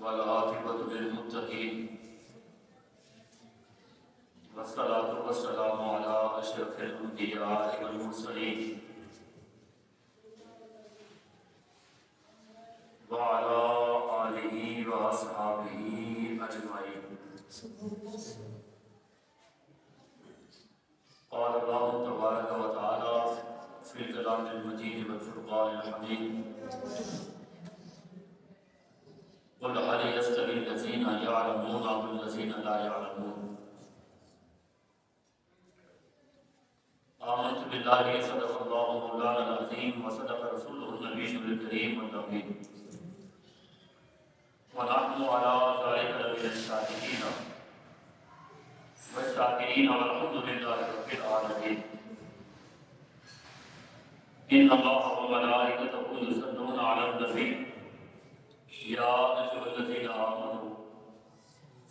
والعاقبۃ للمتقین والصلاة والسلام علی اشرف الانبیاء والمرسلین وعلی آلہ واصحابہ اجمعین۔ قال اللہ تبارک و تعالی فی الکلام المجید والفرقان الحمید قل هل يستوي الذين يعلمون والذين لا يعلمون آمنت بالله صدق الله مولانا العظيم وصدق رسوله النبي الكريم والأمين ونحن على ذلك لمن الشاهدين والشاكرين والحمد لله رب العالمين۔ إن الله وملائكته يصلون على النبي يا أيها الذين آمنوا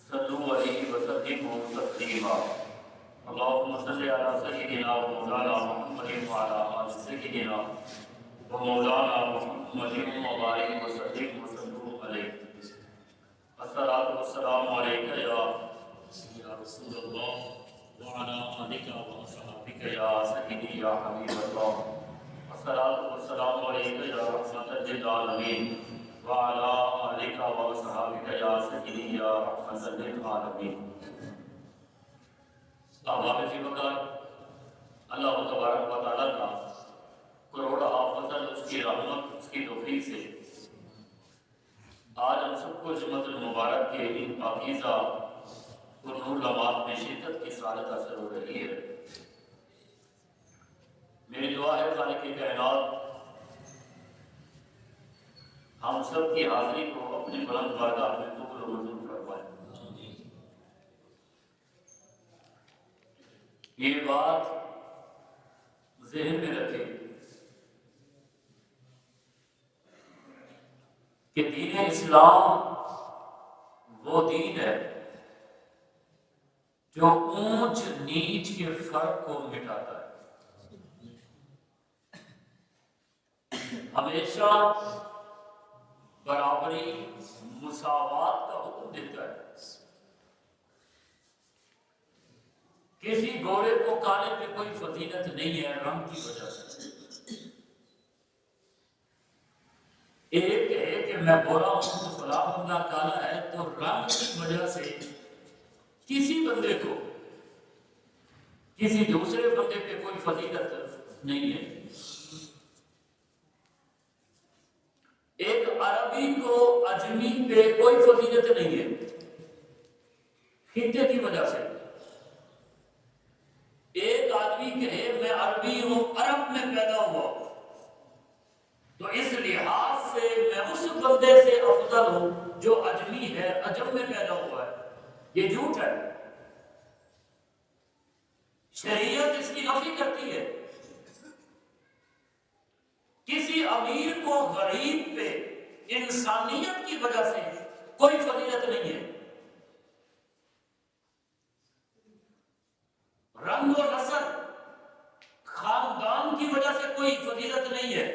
صلوا عليه وسلموا تسليما۔ اللهم صل على سيدنا ومولانا محمد وعلى آل سيدنا ومولانا محمد وبارك وسلم وصلوا عليه۔ الصلاة والسلام عليك يا رسول الله وعلى آلك وأصحابك يا سيدي يا حبيب الله۔ الصلاة والسلام عليك يا رحمة للعالمين وعلى آلك وأصحابك يا سيدي يا رحمة للعالمين۔ احباب فی وقار، اللہ تبارک و تعالیٰ کا کروڑا فضل، اس کی رحمت، اس کی توفیق سے آج ہم سب کو جمعۃ المبارک کے ان پاکیزہ اور نور لمحات میں شرکت کی سعادت حاصل ہو رہی ہے۔ میری دعا ہے خالق کائنات ہم سب کی حاضری کو اپنی بلند بارگاہ میں قبول و منظور فرمائے۔ یہ بات ذہن میں رکھے کہ دین اسلام وہ دین ہے جو اونچ نیچ کے فرق کو مٹاتا ہے، ہمیشہ برابری مساوات کا حکم دیتا ہے۔ کسی گورے کو کالے پہ کوئی فضیلت نہیں ہے رنگ کی وجہ سے۔ ایک ہے کہ میں گورا ہوں تو فلاں بندہ کالا ہے، تو رنگ کی وجہ سے کسی بندے کو کسی دوسرے بندے پہ کوئی فضیلت نہیں ہے۔ ایک عربی کو اجمی پہ کوئی فضیلت نہیں ہے خطے کی وجہ سے۔ ایک آدمی کہے میں عربی ہوں، عرب میں پیدا ہوا، تو اس لحاظ سے میں اس بندے سے افضل ہوں جو اجمی ہے، عجم میں پیدا ہوا ہے، یہ جھوٹ ہے۔ شریعت اس کی نفی کرتی ہے۔ کسی امیر کو غریب پہ انسانیت کی وجہ سے کوئی فضیلت نہیں ہے، رنگ و نسل خاندان کی وجہ سے کوئی فضیلت نہیں ہے۔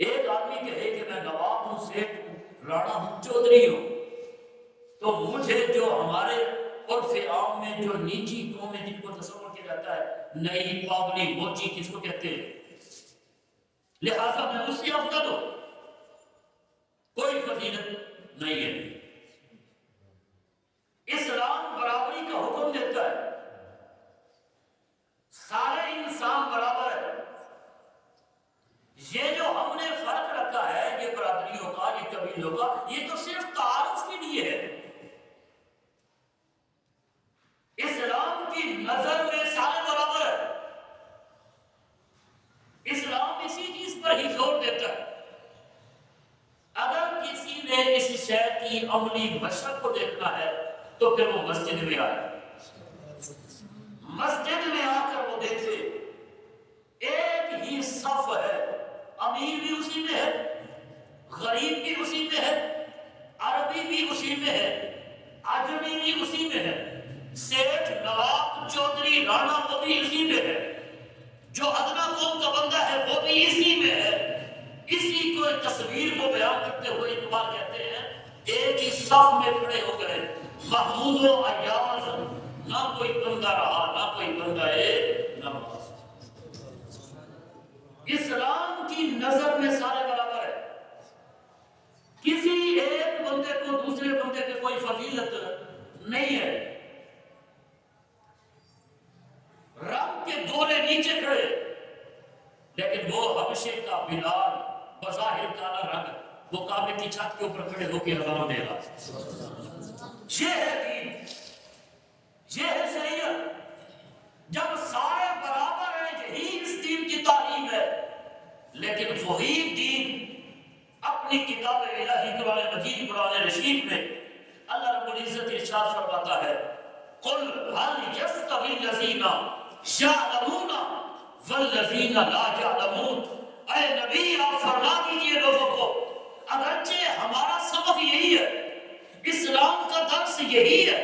ایک آدمی کہے کہ میں نواب ہوں، سیٹ ہوں، راڑا ہوں، چودھری ہوں، تو مجھے جو ہمارے عرف عام میں جو نیچی قومیں جن کو تصور کیا جاتا ہے، نئی پاگلی موچی کس کو کہتے ہیں، لہذا میں اس سے افضل ہوں، کوئی فضیلت نہیں ہے۔ اسلام برابری کا حکم دیتا ہے، سارے انسان برابر ہے۔ یہ جو ہم نے فرق رکھا ہے، یہ برادریوں کا، یہ قبیلوں کا، یہ تو صرف تعارف کے لیے ہے۔ اسلام کی نظر میں سارے برابر ہے۔ اسلام اسی چیز پر ہی زور دیتا ہے۔ اگر کسی نے اس شے کی عملی مشق کو دیکھنا ہے تو پھر وہ مسجد میں آئے، مسجد میں آ کر وہ دیکھے ایک ہی صف ہے، امیر بھی اسی میں ہے، غریب بھی اسی میں ہے، عربی بھی اسی میں ہے، عجمی بھی اسی میں ہے، سیٹھ نواب چودھری رانا وہ بھی اسی میں ہے، جو ادنا قوم کا روشنی اسی میں ہے. اسی کو تصویر کو بیان کرتے ہوئے اقبال کہتے ہیں ایک ہی صف میں کھڑے ہو گئے محمود و ایاز، نہ کوئی بندہ رہا نہ کوئی بندہ نماز. اسلام کی نظر میں سارے برابر ہے. کسی ایک بندے کو دوسرے بندے کی کوئی فضیلت نہیں ہے. رب کے دورے نیچے کھڑے لیکن وہ حبشے کا بلال بظاہر کالا رنگ وہ کعبے کی چھت کے اوپر کھڑے ہو کے اذان دے رہا. یہ ہے دین، یہ ہے شریعت. جب سارے برابر ہیں یہی اس دین کی تعلیم ہے. لیکن وہی دین اپنی کتاب الہی قرآن مجید قرآن رشید میں اللہ رب العزت ارشاد فرماتا ہے قل هل يستوي الذين يعلمون والذین لا یعلمون. اے نبی آپ فرما دیجئے لوگوں کو اگرچہ ہمارا سبق یہی ہے، اسلام کا درس یہی ہے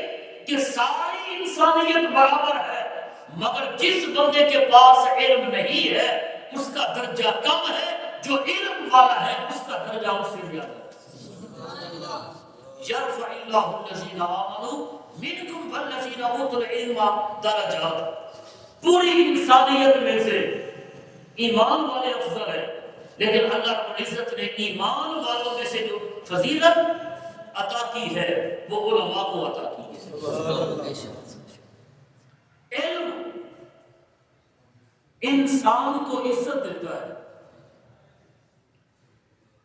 کہ ساری انسانیت برابر ہے، مگر جس بندے کے پاس علم نہیں ہے اس کا درجہ کم ہے، جو علم والا ہے اس کا درجہ اس سے زیادہ ہے. یرفع اللہ الذین آمنوا منکم والذین اوتوا العلم درجات. پوری انسانیت میں سے ایمان والے افضل ہیں، لیکن اللہ رب العزت نے ایمان والوں میں سے جو فضیلت عطا کی ہے وہ علماء کو عطا کی ہے. علم انسان کو عزت دیتا ہے.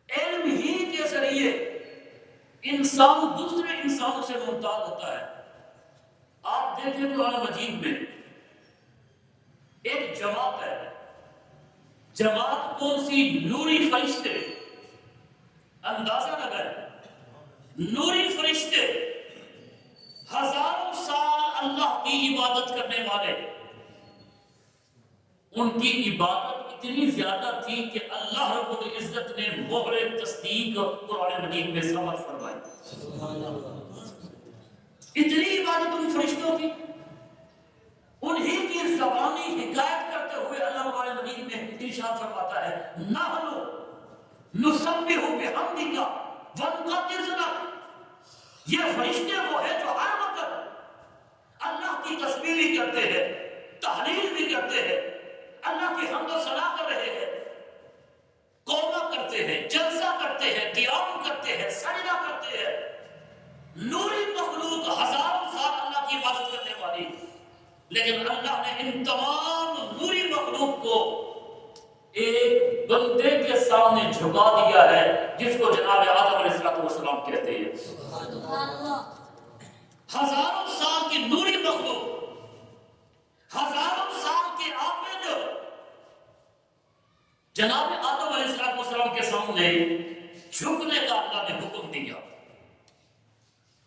علم ہی کے ذریعے انسان دوسرے انسانوں سے ممتاز ہوتا ہے. آپ دیکھیں قرآن مجید میں ایک جماعت ہے. جماعت کون سی؟ نوری فرشتے. اندازہ لگائیں، نوری فرشتے ہزاروں سال اللہ کی عبادت کرنے والے. ان کی عبادت اتنی زیادہ تھی کہ اللہ رب العزت نے مہر تصدیق قرآن مجید میں ثابت فرمائی. اتنی عبادت ان فرشتوں کی، انہی کی زبانی حکایت کرتے ہوئے اللہ قرآن مجید میں ارشاد فرماتا ہے نحن نسبح بحمدک ونقدس لک. یہ فرشتے وہ ہیں جو ہر وقت اللہ کی تسبیح بھی کرتے ہیں، تحلیل بھی کرتے ہیں، اللہ کی حمد و ثنا کر رہے ہیں، قوما کرتے ہیں، جلسہ کرتے ہیں، قیام کرتے ہیں، سجدہ کرتے ہیں. نوری مخلوق ہزاروں سال اللہ کی عبادت کرنے والی، لیکن اللہ نے ان تمام نوری مخلوق کو ایک بندے کے سامنے جھکا دیا ہے جس کو جناب آدم علیہ السلام کہتے ہیں. ہزاروں سال کی نوری مخلوق، ہزاروں سال کے عابد جناب آدم علیہ السلام کے سامنے جھکنے کا اللہ نے حکم دیا.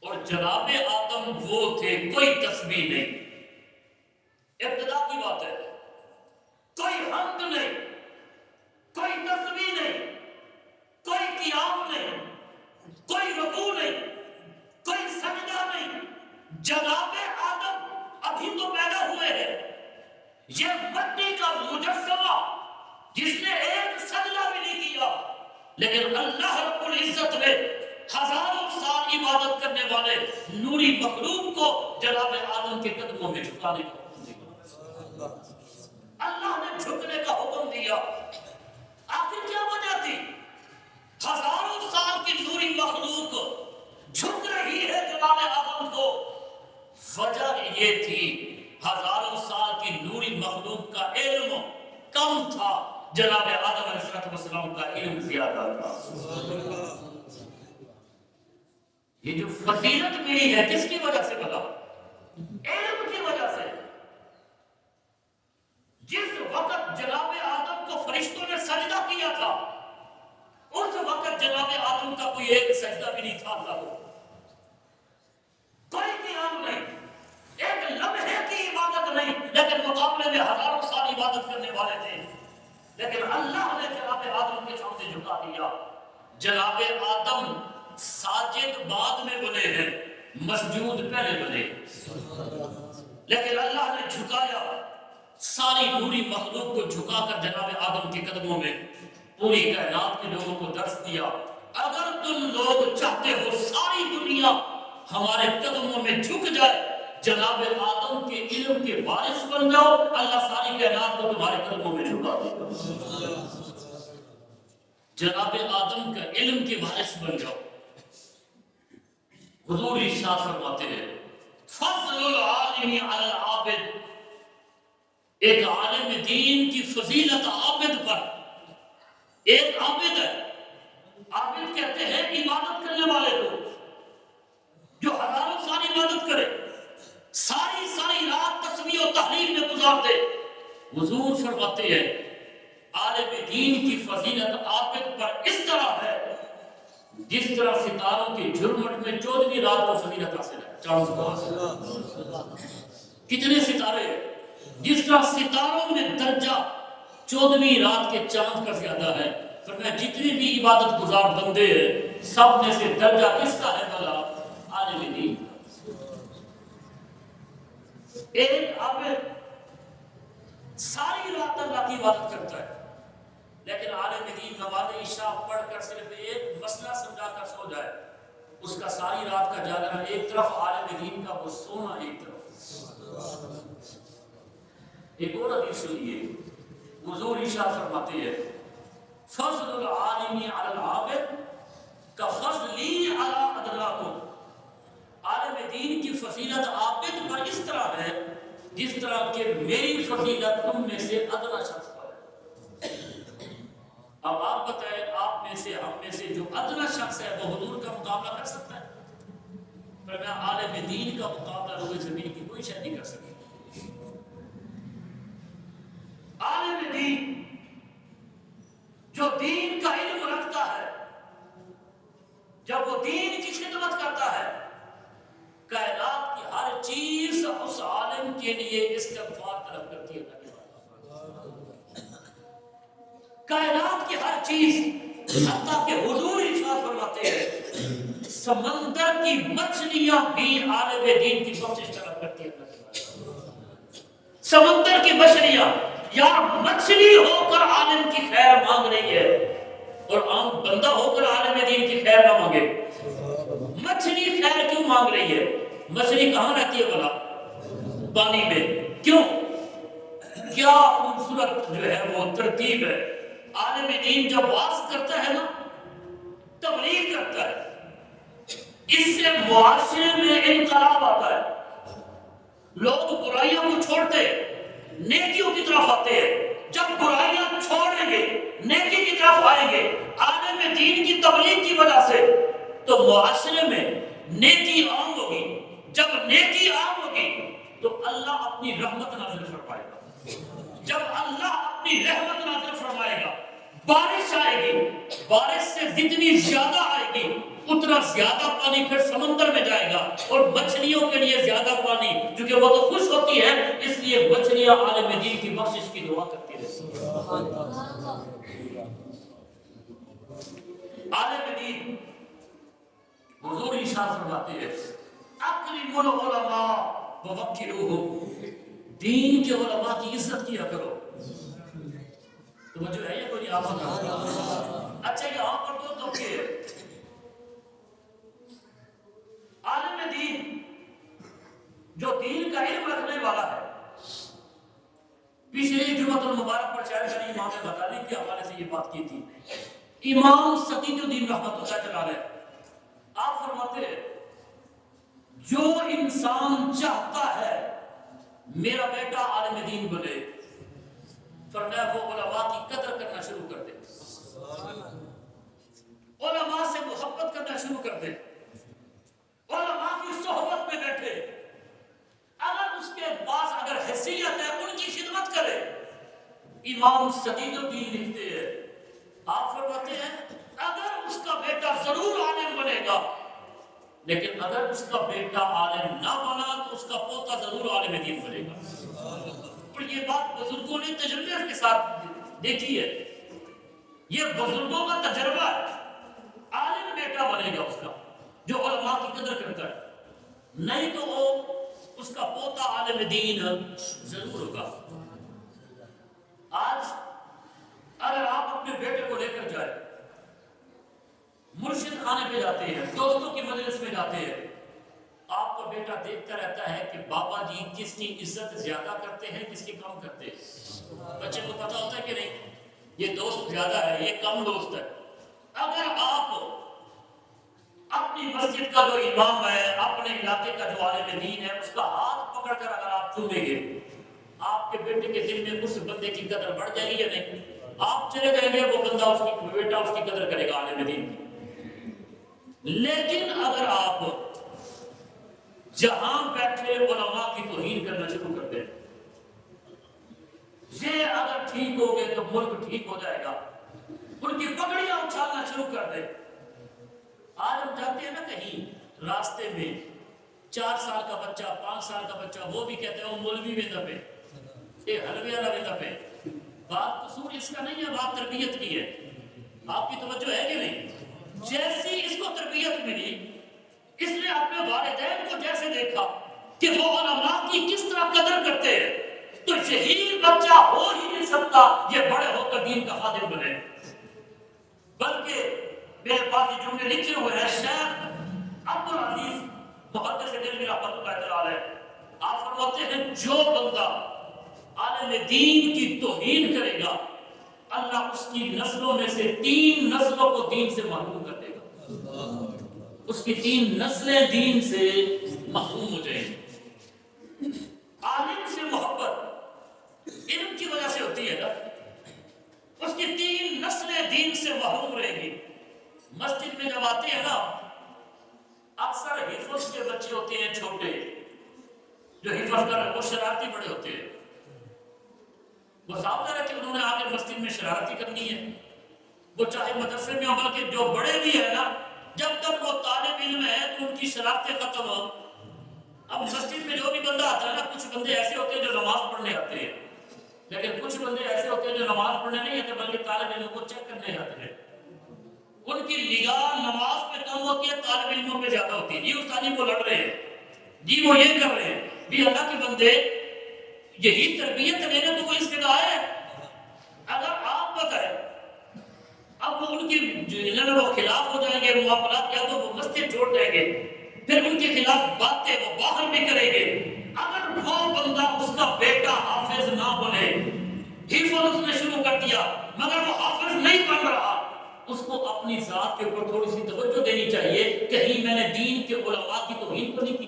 اور جناب آدم وہ تھے، کوئی تسبیح نہیں. ابتدا کی بات ہے، کوئی حمد نہیں، کوئی تسبیح نہیں، کوئی قیام نہیں، کوئی رکوع نہیں، کوئی سجدہ نہیں. جناب آدم ابھی تو پیدا ہوئے ہیں، یہ مٹی کا مجسمہ جس نے ایک سجدہ بھی نہیں کیا، لیکن اللہ رب العزت نے ہزاروں سال عبادت کرنے والے نوری مخلوق کو جناب آدم کے قدموں میں جھکانے کا حکم دیا. اللہ نے جھکنے کا حکم دیا. آخر کیا وجہ تھی؟ ہزاروں سال کی نوری مخلوق جھک رہی ہے جناب آدم کو. وجہ یہ تھی ہزاروں سال کی نوری مخلوق کا علم کم تھا، جناب آدم علیہ السلام کا علم زیادہ تھا. یہ جو فضیلت ملی ہے کس کی وجہ سے ملا؟ علم کی وجہ سے. جس وقت جناب آدم کو فرشتوں نے سجدہ کیا تھا اس وقت جناب آدم کا کوئی ایک سجدہ بھی نہیں تھا اللہ کو، کوئی قیام نہیں، ایک لمحے کی عبادت نہیں، لیکن مقابلے میں ہزاروں سال عبادت کرنے والے تھے. لیکن اللہ نے جناب آدم کے سامنے جھکا دیا. جناب آدم ساجد بعد میں بنے ہیں، مسجود پہلے بنے، لیکن اللہ نے جھکایا. ساری نوری مخلوق کو جھکا کر جناب آدم کے قدموں میں پوری کائنات کے لوگوں کو درس دیا، اگر تم لوگ چاہتے ہو ساری دنیا ہمارے قدموں میں جھک جائے، جناب آدم کے علم کے وارث بن جاؤ، اللہ ساری کائنات کو تمہارے قدموں میں جھکا دے گا۔ جناب آدم کا علم کے وارث بن جاؤ۔ حضور ارشاد فرماتے ہیں فضل العالم علی العابد، ایک عالم دین کی فضیلت عابد پر۔ ایک عابد ہے، عابد کہتے ہیں عبادت کرنے والے کو، جو ہزاروں سال عبادت کرے، ساری رات تسبیح و تحلیل میں گزار دے۔ حضور فرماتے ہیں عالم دین کی فضیلت عابد پر اس طرح ہے جس طرح ستاروں کے جھرمٹ میں 14ویں رات کو فضیلت حاصل ہے۔ چاند کو کتنے ستارے ہیں، جس طرح ستاروں میں درجہ 14ویں رات کے چاند کا زیادہ ہے، فرمایا جتنی بھی عبادت گزار بندے ہیں سب میں سے درجہ کس کا ہے؟ بلا عالم دین۔ ایک عابد ساری رات اللہ کی عبادت کرتا ہے، لیکن عالم دین نماز عشاء پڑھ کر صرف ایک مسئلہ سمجھا کر سو جائے، اس کا ساری رات کا جاگنا ایک طرف، عالم دین کا وہ سونا ایک طرف۔ ایک اور حدیث سنیے، حضور ارشاد فرماتے ہیں فضل العالم علی العابد کفضلی علی ادناکم، عالم دین کی فضیلت عابد پر اس طرح ہے جس طرح کہ میری فضیلت تم میں سے ادنا شخص پر ہے۔ اب آپ بتائیں، آپ میں سے، ہم میں سے جو ادنا شخص ہے وہ حضور کا مقابلہ کر سکتا ہے؟ پر میں عالم دین کا مقابلہ روئے زمین کی کوئی شے نہیں کر سکتی۔ عالم دین جو دین کا علم رکھتا ہے، جب وہ دین کی خدمت کرتا ہے، کائنات کی ہر چیز اس عالم کے لیے استغفار طلب کرتی ہے۔ کائنات کی ہر چیز، حتیٰ کہ حضور ارشاد فرماتے ہیں سمندر کی مچھلیاں بھی عالم دین کی بخشش طلب کرتی ہیں۔ سمندر کی مچھلیاں، یا مچھلی ہو کر عالم کی خیر مانگ رہی ہے، اور عام بندہ ہو کر عالم دین کی خیر نہ مانگے۔ مچھلی خیر کیوں مانگ رہی ہے؟ مچھلی کہاں رہتی ہے بھلا؟ پانی میں۔ کیوں؟ کیا خوبصورت جو ہے وہ ترتیب ہے۔ عالم دین جب واعظ کرتا ہے نا، تبلیغ کرتا ہے، اس سے معاشرے میں انقلاب آتا ہے، لوگ برائیوں کو چھوڑتے نیکیوں کی طرف آتے ہیں۔ جب برائیاں چھوڑیں گے، نیکی کی طرف آئیں گے عالم دین کی تبلیغ کی وجہ سے، تو معاشرے میں نیکی عام ہوگی۔ جب نیکی عام ہوگی تو اللہ اپنی رحمت نازل فرمائے گا۔ جب اللہ اپنی رحمت نازل فرمائے گا، بارش آئے گی، بارش سے جتنی زیادہ آئے گی اتنا زیادہ پانی پھر سمندر میں جائے گا، اور مچھلیوں کے لیے زیادہ پانی، کیونکہ وہ تو خوش ہوتی ہے، اس لیے مچھلیاں عالم دین کی بخشش کی دعا کرتی رہتی ہیں۔ عالم دین حضور ارشاد فرماتے ہیں اکرموا العلماء ووقروہم، دین کے علماء کی عزت کیا کرو۔ توجہ ہے یہ کوئی آپ کا؟ اچھا یہاں پر دو توقع، عالم دین جو دین کا علم رکھنے والا ہے، پچھلے جمعۃ المبارک پر شاید امام غزالی کے حوالے سے یہ بات کی تھی، امام سدید الدین رحمۃ اللہ علیہ، آپ فرماتے ہیں جو انسان چاہتا ہے میرا بیٹا عالم دین بنے، فرمایا وہ علماء کی قدر کرنا شروع کر دے، علماء سے محبت کرنا شروع کر دے، علماء کی صحبت میں بیٹھے، اگر اس کے پاس اگر حیثیت ہے ان کی خدمت کرے۔ امام سدید الدین لکھتے ہیں، آپ فرماتے ہیں اگر اس کا بیٹا ضرور عالم بنے گا، لیکن اگر اس کا بیٹا عالم نہ بنا تو اس کا پوتا ضرور عالم دین بنے گا۔ اور یہ بات بزرگوں نے تجربے کے ساتھ دیکھی ہے، یہ بزرگوں کا تجربہ ہے۔ عالم بیٹا بنے گا اس کا جو علماء کی قدر کرتا ہے، نہیں تو وہ اس کا پوتا عالم دین ضرور ہوگا۔ آج اگر آپ اپنے بیٹے کو لے کر جائیں، مرشد خانے پہ جاتے ہیں، دوستوں کی مجلس میں جاتے ہیں، آپ کا بیٹا دیکھتا رہتا ہے کہ بابا جی کس کی عزت زیادہ کرتے ہیں، کس کی کم کرتے ہیں۔ بچے کو پتا ہوتا ہے کہ نہیں یہ دوست زیادہ ہے، یہ کم دوست ہے۔ اگر آپ اپنی مسجد کا جو امام ہے، اپنے علاقے کا جو عالم دین ہے، اس کا ہاتھ پکڑ کر اگر آپ چومیں گے، آپ کے بیٹے کے دل میں اس بندے کی قدر بڑھ جائے گی یا نہیں؟ آپ چلے جائیں گے، وہ بندہ بیٹا اس کی قدر کرے گا عالم دین کی۔ لیکن اگر آپ جہاں بیٹھے علماء کی توہین کرنا شروع کر دیں، یہ اگر ٹھیک ہو گئے تو ملک ٹھیک ہو جائے گا۔ ان کی پگڑیاں اچھالنا شروع کر دیں۔ آج ہم جاتے ہیں نا کہیں راستے میں، 4 سال کا بچہ، 5 سال کا بچہ، وہ بھی کہتے ہیں وہ مولوی میں دبے، یہ حلویہ نہ میں دبے۔ بات قصور اس کا نہیں ہے، بات تربیت کی ہے۔ آپ کی توجہ ہے کہ نہیں؟ جیسی اس کو تربیت ملی، اس نے اپنے والدین کو جیسے دیکھا کہ وہ علماء کی کس طرح قدر کرتے ہیں، تو یہی بچہ ہو ہی نہیں سکتا یہ بڑے ہو کر دین کا خادم بنے۔ بلکہ میرے پاس یہ جملے لکھے ہوئے ہیں، شیخ عبدالعزیز محدث دہلوی رحمۃ اللہ تعالی علیہ، آپ فرماتے ہیں جو بندہ عالم دین کی توہین کرے گا، اللہ اس کی نسلوں میں سے 3 نسلوں کو دین سے محروم کر دے گا۔ اس کی 3 نسلیں دین سے محروم ہو جائیں گی۔ عالم سے محبت علم کی وجہ سے ہوتی ہے نا، اس کی 3 نسلیں دین سے محروم رہیں گی۔ مسجد میں جب آتے ہیں نا، اکثر حفظ کے بچے ہوتے ہیں چھوٹے، جو حفظ کر رہے ہیں وہ شرارتی بڑے ہوتے ہیں۔ وہ ثابت ہے کہ انہوں نے آ کے مسجد میں شرارتی کرنی ہے، وہ چاہے مدرسے میں ہو، بلکہ جو بڑے بھی ہیں نا، جب تک وہ طالب علم ہے تو ان کی شرارتیں ختم ہو۔ اب مسجد میں جو بھی بندہ آتا ہے نا، کچھ بندے ایسے ہوتے ہیں جو نماز پڑھنے آتے ہیں، لیکن کچھ بندے ایسے ہوتے ہیں جو نماز پڑھنے نہیں آتے بلکہ طالب علموں کو چیک کرنے آتے ہیں۔ ان کی نگاہ نماز پہ کم ہوتی ہے، طالب علموں پہ زیادہ ہوتی ہے۔ جی استادی کو لڑ رہے ہیں، جی وہ یہ کر رہے ہیں، بھی اللہ کے بندے یہی تربیت لینے تو وہ اس کے لائے ہے۔ اگر آپ بتائیں اب وہ ان کی وہ خلاف ہو جائیں گے معاملات، یا تو وہ مسجد چھوڑ دیں گے، پھر ان کے خلاف باتیں وہ باہر بھی کریں گے۔ اگر وہ بندہ اس کا بیٹا حافظ نہ بنے، حفظ اس نے شروع کر دیا مگر وہ حافظ نہیں بن رہا، اس کو اپنی ذات کے اوپر تھوڑی سی توجہ دینی چاہیے، کہیں میں نے دین کے علماء کی توہین تو نہیں کی۔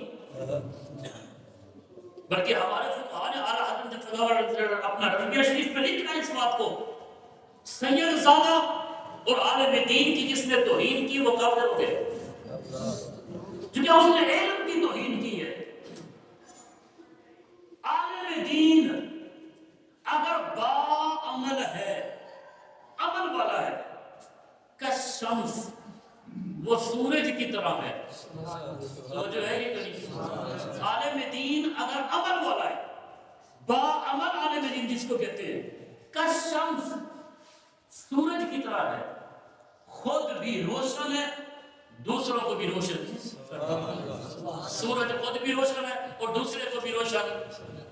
بلکہ ہمارے فقہاء نے اعلیٰ حضرت اپنا رضویہ شریف میں لکھا ہے اس بات کو، سید زادہ اور عالم دین کی جس نے توہین کی وہ کافر ہو گئے، کیونکہ اس نے علم کی توہین کی ہے۔ عالم دین اگر با عمل ہے، عمل والا ہے، کالشمس، وہ سورج کی طرح ہے۔ تو جو ہے یہ کہیں عالم دین اگر عمل والا ہے، با عمل عالم دین جس کو کہتے ہیں، کالشمس، سورج کی طرح ہے، خود بھی روشن ہے، دوسروں کو بھی روشن ہے۔ سورج خود بھی روشن ہے اور دوسرے کو بھی روشن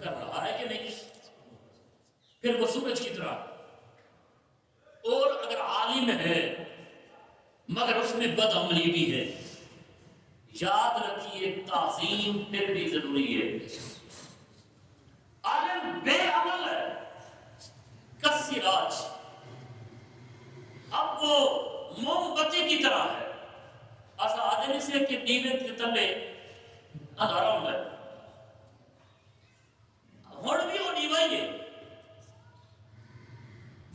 کر رہا ہے کہ نہیں؟ پھر وہ سورج کی طرح۔ اور اگر عالم ہے مگر اس میں بد عملی بھی ہے، یاد رکھیے تعظیم پھر بھی ضروری ہے۔ عالم بے عمل ہے، کسراج، اب وہ موم بتی کی طرح ہے، ایسا آدمی سے کہ دیوے کے تلے اندھارا ہوتا ہے، ہون بھی وہ نیوائی ہے،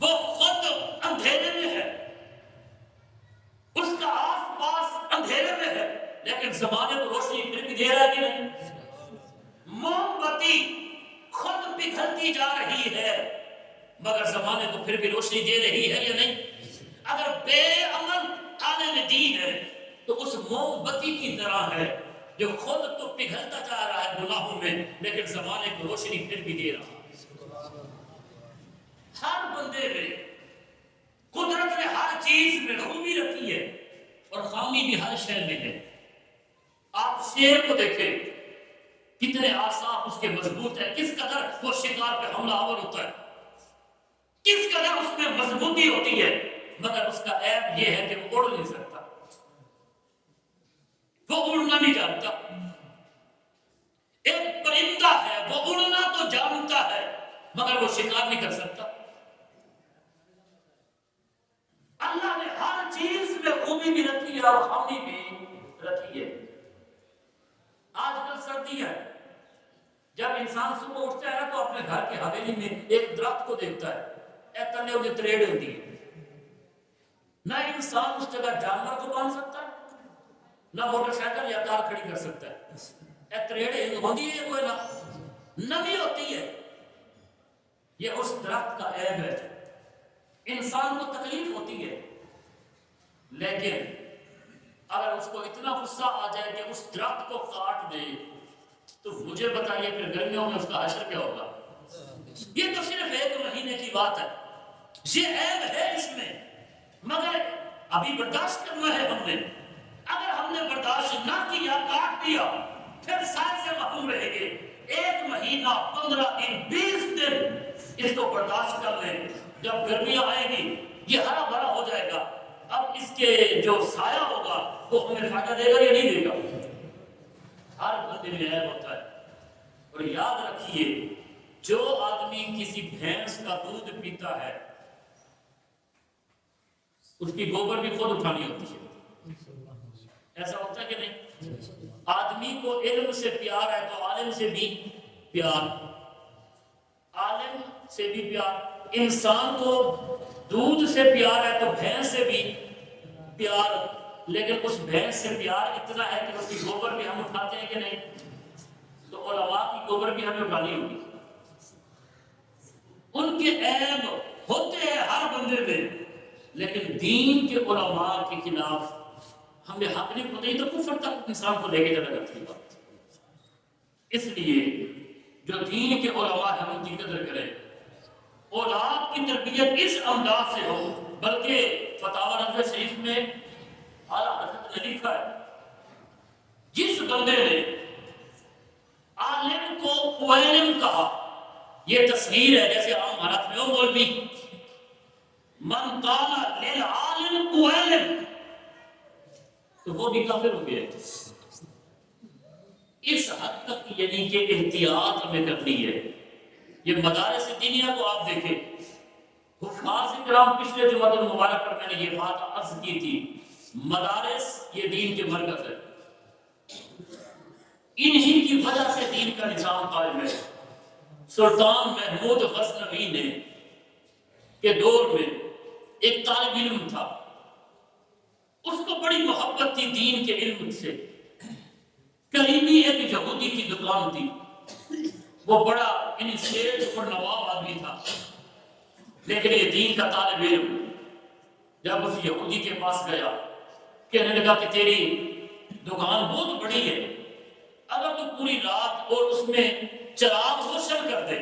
وہ خود اندھیرے میں ہے، اس کا آس پاس اندھیرے میں ہے، لیکن زمانے کو روشنی پھر بھی دے رہا ہے کہ نہیں؟ موم بتی خود پگھلتی جا رہی ہے مگر زمانے کو پھر بھی روشنی دے رہی ہے یا نہیں؟ اگر بے عمل عالم دین ہے تو اس موم بتی کی طرح ہے جو خود تو پگھلتا جا رہا ہے گناہوں میں، لیکن زمانے کو روشنی پھر بھی دے رہا ہے۔ ہر بندے میں قدرت نے ہر چیز میں خوبی رکھی ہے اور خامی بھی ہر شے میں ہے۔ آپ شیر کو دیکھیں، کتنے اعصاب اس کے مضبوط ہیں، کس قدر وہ شکار پہ حملہ آور ہوتا ہے۔ اس قدر اس میں مضبوطی ہوتی ہے، مگر اس کا عیب یہ ہے کہ وہ اڑ نہیں سکتا، وہ اڑنا نہیں جانتا۔ ایک پرندہ ہے، وہ اڑنا تو جانتا ہے مگر وہ شکار نہیں کر سکتا۔ اللہ نے ہر چیز میں خوبی بھی رکھی ہے اور خامی بھی رکھی ہے۔ آج کل سردی ہے، جب انسان صبح اٹھتا ہے تو اپنے گھر کی حویلی میں ایک درخت کو دیکھتا ہے، تنے انہیں تریڑ ہوتی ہے، نہ انسان اس جگہ جانور کو باندھ سکتا ہے، نہ موٹر سائیکل یا کار کھڑی کر سکتا ہے، تریڑ ہوتی ہے، کوئی نہ نمی ہوتی ہے۔ یہ اس درخت کا عیب ہے۔ انسان کو تکلیف ہوتی ہے، لیکن اگر اس کو اتنا غصہ آ جائے کہ اس درخت کو کاٹ دے تو مجھے بتائیے پھر گرمیوں میں اس کا حشر کیا ہوگا؟ یہ تو صرف 1 مہینے کی بات ہے، یہ عیب ہے اس میں، مگر ابھی برداشت کرنا ہے ہم نے۔ اگر ہم نے برداشت نہ کیا، کاٹ دیا، پھر سائے سے محروم رہیں گے۔ 1 مہینہ 15 دن 20 دن اس کو برداشت کر لیں، جب گرمیاں آئیں گی یہ ہرا بھرا ہو جائے گا، اب اس کے جو سایہ ہوگا وہ ہمیں فائدہ دے گا یا نہیں دے گا؟ ہر بندے میں عیب ہوتا ہے۔ اور یاد رکھیے، جو آدمی کسی بھینس کا دودھ پیتا ہے اس کی گوبر بھی خود اٹھانی ہوتی ہے، ایسا ہوتا ہے کہ نہیں؟ آدمی کو علم سے پیار ہے تو عالم سے بھی پیار، عالم سے بھی پیار، انسان کو دودھ سے پیار ہے تو بھینس سے بھی پیار، لیکن اس بھینس سے پیار اتنا ہے کہ اس کی گوبر بھی ہم اٹھاتے ہیں کہ نہیں؟ تو علماء کی گوبر بھی ہمیں اٹھانی ہوگی۔ ان کے عیب ہوتے ہیں ہر بندے میں، لیکن دین کے علماء کے خلاف ہمیں حق نہیں ہوتا، تو کفر تک انسان کو لے کے چلا جاتی ہے۔ اس لیے جو دین کے علماء ہیں ان کی قدر کریں، اولاد کی تربیت اس انداز سے ہو، بلکہ فتاوی رضویہ شریف میں اعلیٰ حضرت نے لکھا ہے، جس بندے نے عالم کو قویلم کہا، یہ تصغیر ہے، جیسے عام حالات میں ہو مولوی، من قال للعالم قویلم، تو وہ بھی کافر ہو گیا۔ اس حد تک یعنی کہ احتیاط ہمیں کرنی ہے۔ یہ مدارس دینیہ کو آپ دیکھیں، حفاظ کرام پچھلے جمعہ المبارک پر میں نے یہ بات عرض کی تھی، مدارس یہ دین کے مرکز ہے، انہی کی وجہ سے دین کا نظام قائم ہے۔ سلطان محمود غزنوی نے کے دور میں ایک طالب علم تھا، اس کو بڑی محبت تھی دین کے علم سے، قریبی ایک یہودی کی دکان تھی، وہ بڑا انسٹیٹ پر نواب آدمی تھا، لیکن یہ دین کا طالب علم جب اس یہودی کے پاس گیا، کہنے لگا کہ تیری دکان بہت بڑی ہے، اگر تو پوری رات اور اس میں چراغ روشن کر دے،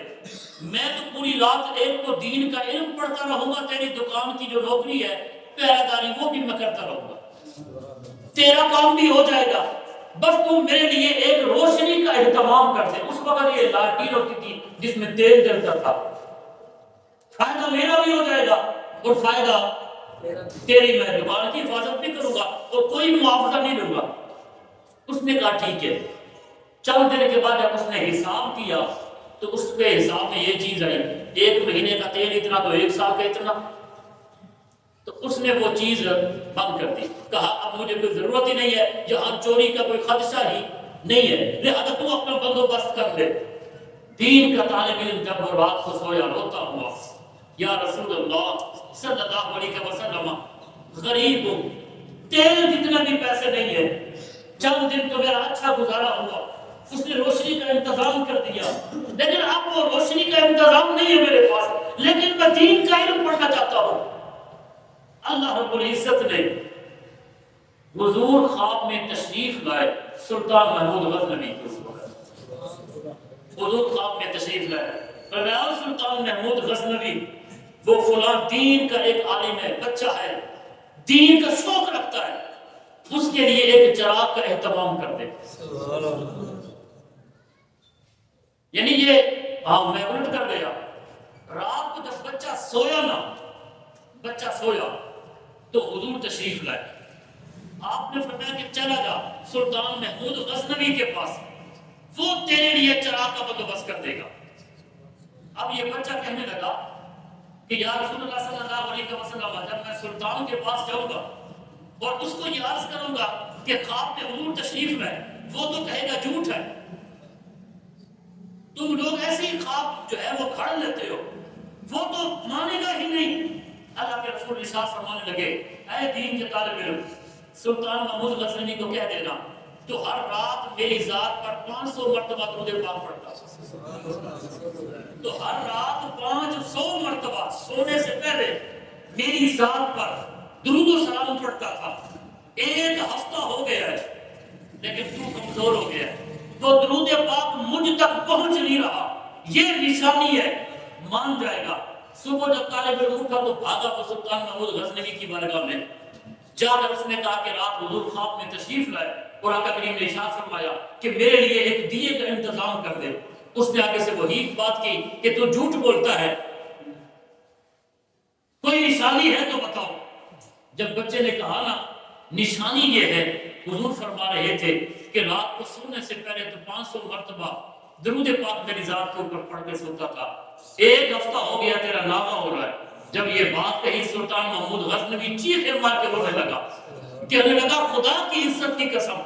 میں تو پوری رات ایک تو دین کا علم پڑھتا رہوں گا، تیری دکان کی جو نوکری ہے پہرہ داری وہ بھی میں کرتا رہوں گا، تیرا کام بھی ہو جائے گا، بس تم میرے لیے ایک روشنی کا اہتمام کر دے۔ اس وقت یہ لالٹین ہوتی تھی جس میں تیل جلتا تھا، فائدہ میرا بھی ہو جائے گا اور فائدہ تیری، میں دکان کی حفاظت بھی کروں گا اور کوئی معاوضہ نہیں لوں گا۔ اس نے کہا ٹھیک ہے۔ چند دن کے بعد جب اس نے حساب کیا تو اس کے حساب میں یہ چیز آئی، 1 مہینے کا تیل اتنا تو 1 سال کا اتنا، تو اس نے وہ چیز بند کر دی، کہا اب مجھے کوئی ضرورت ہی نہیں ہے، یہاں چوری کا کوئی خدشہ ہی نہیں ہے، لہذا تو اپنا بندوبست کر لے۔ دین کا طالب علم جب وہ رات کو سویا روتا ہوا، یا رسول اللہ صلی اللہ علیہ وسلم، غریب ہوں، تیل جتنا بھی پیسے نہیں ہے، چند دن تو میرا اچھا گزارا ہوا، اس نے روشنی کا انتظام کر دیا، لیکن اب وہ روشنی کا انتظام نہیں ہے میرے پاس، لیکن میں دین کا علم پڑھنا چاہتا ہوں۔ اللہ رب العزت نے حضور خواب میں تشریف لائے، سلطان محمود غزنوی کو حضور خواب میں تشریف لائے، فرمایا سلطان محمود غزنوی وہ فلاں دین کا ایک عالم ہے، بچہ ہے، دین کا شوق رکھتا ہے، اس کے لیے ایک چراغ کا اہتمام کر دے۔ یعنی یہ میں الٹ کر گیا، رات کو جب بچہ سویا نا، بچہ سویا تو حضور تشریف لائے، آپ نے فرمایا کہ چلا جا سلطان محمود غزنوی کے پاس، وہ تیرے لیے چراغ کا بندوبست کر دے گا۔ اب یہ بچہ کہنے لگا کہ یا رسول اللہ صلی اللہ علیہ وسلم، جب میں سلطان کے پاس جاؤں گا اور اس کو یہ عرض کروں گا کہ خواب میں حضور تشریف لائے، وہ تو کہے گا جھوٹ ہے، تم لوگ ایسے ہی خواب جو ہے وہ کھڑ لیتے ہو، وہ تو مانے گا ہی نہیں۔ اللہ کے رسول ارشاد فرمانے لگے، اے دین کے طالب علم، سلطان محمود غزنوی کو کہہ دینا تو ہر رات میری ذات پر 500 مرتبہ درود پاک پڑھتا، تو ہر رات 500 مرتبہ سونے سے پہلے میری ذات پر درود و سلام پڑھتا تھا۔ ایک ہفتہ ہو گیا ہے لیکن تو کمزور ہو گیا ہے، تو درود پاک مجھ تک پہنچ نہیں رہا، یہ نشانی ہے، مان جائے گا۔ صبح جب طالب علم اٹھا تو بھاگا وہ سلطان محمود غزنوی کی بارگاہ میں، جا کر اس نے کہا کہ رات حضور خواب میں تشریف لائے اور آقا کریم نے ارشاد فرمایا کہ میرے لیے ایک دیے کا انتظام کر دے۔ اس نے آگے سے وہی بات کی کہ تو جھوٹ بولتا ہے، کوئی نشانی ہے تو بتاؤ۔ جب بچے نے کہا نا نشانی یہ ہے، حضور فرما رہے تھے کہ رات کو سونے سے پہلے تو 500 مرتبہ درود پاک میری ذات کے اوپر پڑھ کے سوتا تھا، ایک ہفتہ ہو گیا تیرا نامہ ہو رہا ہے۔ جب یہ بات کہی سلطان محمود غزنوی چیخے مار کے رونے لگا، کہنے لگا خدا کی عزت کی قسم،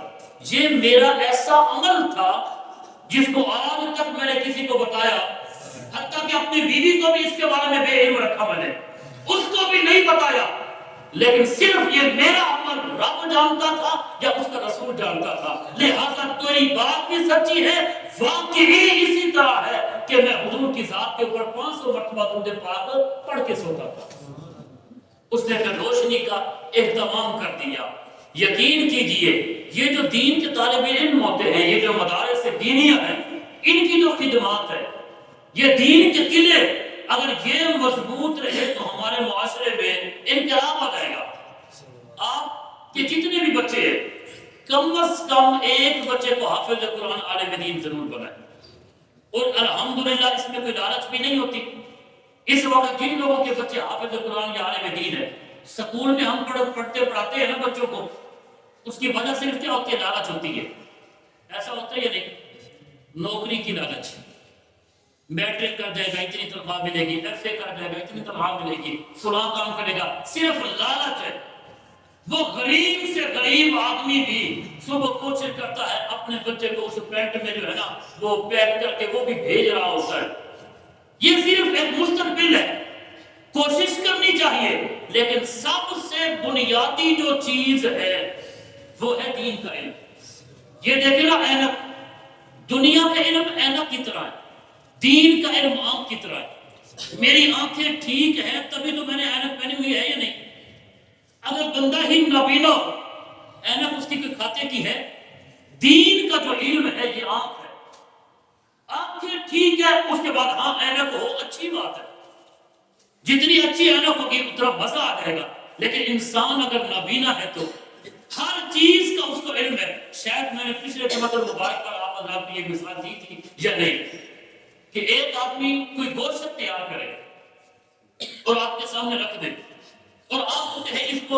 یہ میرا ایسا عمل تھا جس کو آج تک میں نے کسی کو بتایا، حتیٰ کہ اپنی بیوی کو بھی اس کے بارے میں بے علم رکھا میں نے، اس کو بھی نہیں بتایا، لیکن صرف یہ میرا عمل رب جانتا تھا یا اس کا رسول جانتا تھا، لہذا تیری بات بھی سچی ہے، واقعی اسی طرح ہے کہ میں حضور کی ذات کے اوپر 500 مرتبہ درود پاک پڑھ کے سوتا تھا۔ اس نے پھر روشنی کا اہتمام کر دیا۔ یقین کیجئے یہ جو دین کے طالب علم ہوتے ہیں، یہ جو مدارس دینیہ ہیں، ان کی جو خدمات ہے، یہ دین کے قلعے اگر یہ مضبوط رہے تو ہمارے معاشرے میں انقلاب آ جائے گا۔ آپ کے جتنے بھی بچے ہیں کم از کم ایک بچے کو حافظ قرآن عالم دین ضرور بنائیں، اور الحمدللہ اس میں کوئی لالچ بھی نہیں ہوتی۔ اس وقت جن لوگوں کے بچے حافظ قرآن یا عالم دین ہے، سکول میں ہم پڑھاتے ہیں نا بچوں کو، اس کی وجہ صرف کیا ہوتی ہے؟ لالچ ہوتی ہے۔ ایسا ہوتا ہے یا نہیں؟ نوکری کی لالچ، میٹرک کر جائے گا اتنی تنخواہ ملے گی، ایف اے کر جائے گا اتنی تنخواہ ملے گی، فلاں کام کرے گا، صرف لالچ ہے۔ وہ غریب سے غریب آدمی بھی صبح کوشش کرتا ہے اپنے بچے کو اس پینٹ میں جو ہے نا وہ پیک کر کے وہ بھی بھیج رہا ہوتا ہے۔ یہ صرف ایک مستقبل ہے، کوشش کرنی چاہیے، لیکن سب سے بنیادی جو چیز ہے وہ ہے دین کا علم۔ یہ دیکھیں نا اینک، دنیا کا علم اینک کی طرح ہے، دین کا علم آنکھ کی طرح ہے۔ میری آنکھیں ٹھیک ہیں تبھی تو میں نے اینک پہنی ہوئی ہے یا نہیں؟ اگر بندہ ہی نابینا ہو، اینک اس کی کوئی کھاتے کی ہے؟ دین کا جو علم ہے یہ آنکھ ہے، آنکھیں ٹھیک ہے اس کے بعد ہاں اینک ہو، اچھی بات ہے، جتنی اچھی اینک ہوگی اتنا مزہ آ جائے گا۔ لیکن انسان اگر نابینا ہے تو ہر چیز کا اس کو علم ہے۔ شاید میں نے پچھلے جمعہ مبارک پر آپ حضرات کو یہ مثال دی تھی یا نہیں، کہ ایک آدمی کوئی گوشت تیار کرے اور آپ کے سامنے رکھ دے اور آپ کو کہے اس کو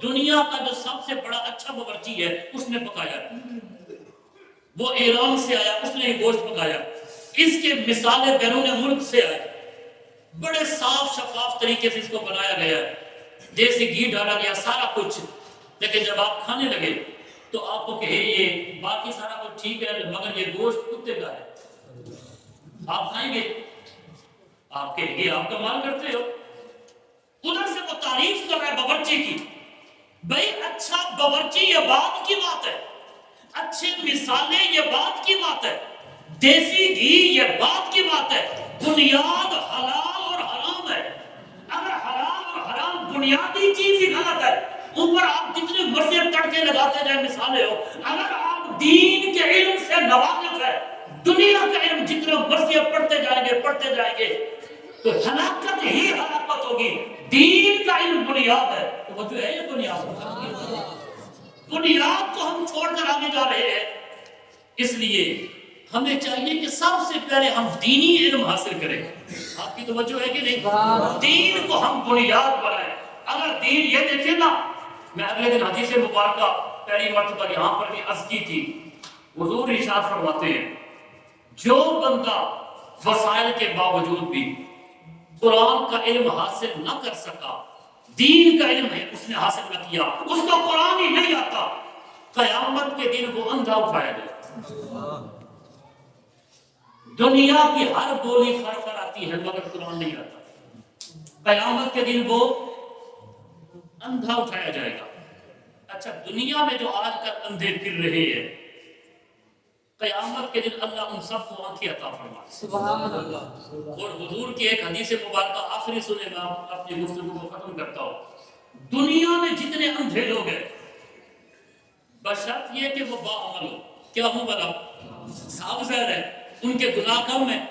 دنیا کا جو سب سے بڑا اچھا باورچی ہے اس نے پکایا، وہ ایران سے آیا، اس نے یہ گوشت پکایا، اس کے مثالیں بیرون ملک سے آئے، بڑے صاف شفاف طریقے سے اس کو بنایا گیا ہے، دیسی گھی ڈالا گیا، سارا کچھ، لیکن جب آپ کھانے لگے تو آپ کو کہے یہ باقی سارا کچھ ٹھیک ہے مگر یہ گوشت کتے کا ہے، آپ کھائیں گے؟ آپ کہیں گے آپ کا مال کرتے ہو۔ ادھر سے وہ تعریف کر رہا ہے باورچی کی، بھئی اچھا باورچی یہ بات کی بات ہے، اچھے مثالیں یہ بات کی بات ہے، دیسی گھی یہ بات کی بات ہے، بنیاد حلال اور حرام ہے۔ اگر حلال اور حرام بنیادی چیز ہی غلط ہے، اوپر آپ جتنے مرضی تڑکے لگاتے جائیں مثالیں ہو، اگر آپ دین کے علم سے ناواقف ہے، دنیا کا علم جتنے مرضی پڑھتے جائیں گے تو ہلاکت ہی ہلاکت ہوگی۔ دین کا علم بنیاد ہے، تو وہ جو ہے یہ بنیاد کو ہم چھوڑ کر آگے جا رہے ہیں۔ اس لیے ہمیں چاہیے کہ سب سے پہلے ہم دینی علم حاصل کریں. آپ کی توجہ ہے کہ نہیں؟ دین کو ہم بنیاد بنائیں. اگر دین یہ دیکھیں نا، میں اگلے دن حدیث مبارکہ پہلی مرتبہ یہاں پر بھی عرض کی تھی. حضور ارشاد فرماتے ہیں جو بندہ وسائل کے باوجود بھی قرآن کا علم حاصل نہ کر سکا، دین کا علم ہے اس نے حاصل نہ کیا، اس کو قرآن ہی نہیں آتا، قیامت کے دن وہ اندھا اٹھایا جائے. دنیا کی ہر بولی فر آتی ہے مگر قرآن نہیں آتا. قیامت کے دن وہ اندھا اٹھایا جائے گا. اچھا، دنیا میں جو آج کل اندھے پھر رہے ہیں، قیامت کے دن اللہ ان سب کو آنکھیں عطا فرمائے. سبحان اللہ. اور حضور کی ایک حدیث مبارکہ آخری سنے میں اپنی گفتگو کو ختم کرتا ہوں. دنیا میں جتنے اندھے لوگ ہیں بشرط یہ کہ وہ باعمل ہو. کیا ہوں بلا؟ صاف ظاہر ہے ان کے گناہ کم ہیں.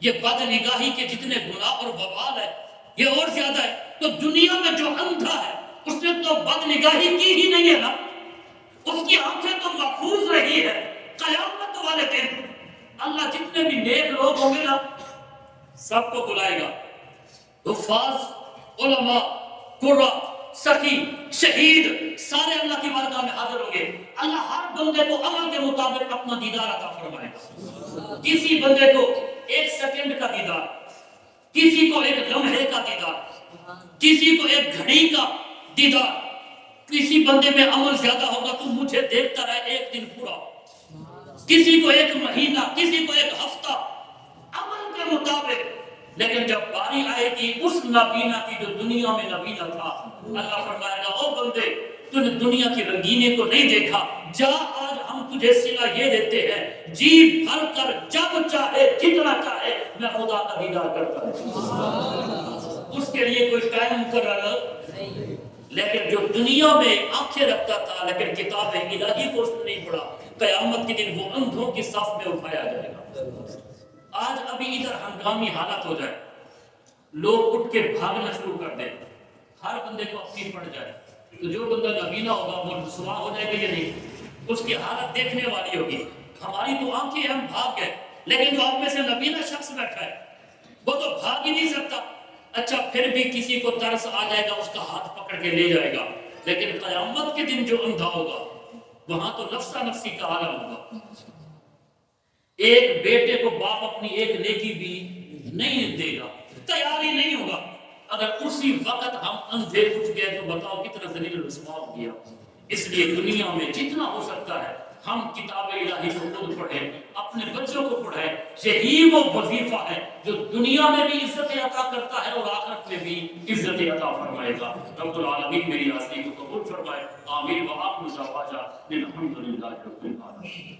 یہ بد نگاہی کے جتنے گناہ اور وبال ہے یہ اور زیادہ ہے. تو دنیا میں جو اندھا ہے اس نے تو بد نگاہی کی ہی نہیں ہے نا، اس کی آنکھیں تو محفوظ رہی ہے. قیامت والے دن اللہ جتنے بھی نیک لوگ ہوں گے نا سب کو بلائے گا. حفاظ، علماء، قرہ، سخی، شہید سارے اللہ کی بارگاہ میں حاضر ہوں گے. اللہ ہر بندے کو عمل کے مطابق اپنا دیدار عطا فرمائے گا. کسی بندے کو ایک سیکنڈ کا دیدار، کسی کو ایک لمحے کا دیدار، کسی کو ایک گھڑی کا دیدار. کسی بندے میں عمل زیادہ ہوگا تو مجھے دیکھتا رہے ایک دن پورا، کسی کو ایک مہینہ، کسی کو ایک ہفتہ، عمل کے مطابق. لیکن جب باری آئے گی اس نابینا کی جو دنیا میں نابینا تھا، اللہ فرمائے گا او بندے تو نے دنیا کی رنگینے کو نہیں دیکھا، جا آج ہم تجھے صلہ یہ دیتے ہیں جی بھر کر جب چاہے جتنا چاہے میں خدا کا دیدار کرتا ہوں. اس کے لیے کوئی ٹائم مقرر نہیں. لیکن جو دنیا میں آنکھیں رکھتا تھا لیکن کتاب الہی کو اس نے نہیں پڑھا، قیامت کے دن وہ اندھوں کی صف میں اٹھایا جائے گا. آج ابھی ادھر ہنگامی حالت ہو جائے، لوگ اٹھ کے بھاگنا شروع کر دیں، ہر بندے کو اپنی پڑ جائے، تو جو بندہ نابینا ہوگا وہ رسوا ہو جائے گا یا نہیں؟ اس کی حالت دیکھنے والی ہوگی. ہماری تو آنکھیں ہم بھاگ گئے، لیکن جو آپ میں سے نابینا شخص بیٹھا ہے وہ تو بھاگ ہی نہیں سکتا. اچھا پھر بھی کسی کو ترس آ جائے گا، اس کا ہاتھ پکڑ کے لے جائے گا. لیکن قیامت کے دن جو اندھا ہوگا وہاں تو نفسا نفسی کا عالم ہوگا. ایک بیٹے کو باپ اپنی ایک نیکی بھی نہیں دے گا، تیار ہی نہیں ہوگا. اگر اسی وقت ہم اندھے اٹھ گئے تو بتاؤ کتنا ذلیل رسوا ہو گیا. اس لیے دنیا میں جتنا ہو سکتا ہے ہم کتاب الہی کو خود پڑھیں، اپنے بچوں کو پڑھیں. یہی وہ وظیفہ ہے جو دنیا میں بھی عزت عطا کرتا ہے اور آخرت میں بھی عزت عطا فرمائے گا. رب العالمین میری حاضری کو قبول فرمائے. آمین. وآخر دعوانا الحمدللہ رب العالمین.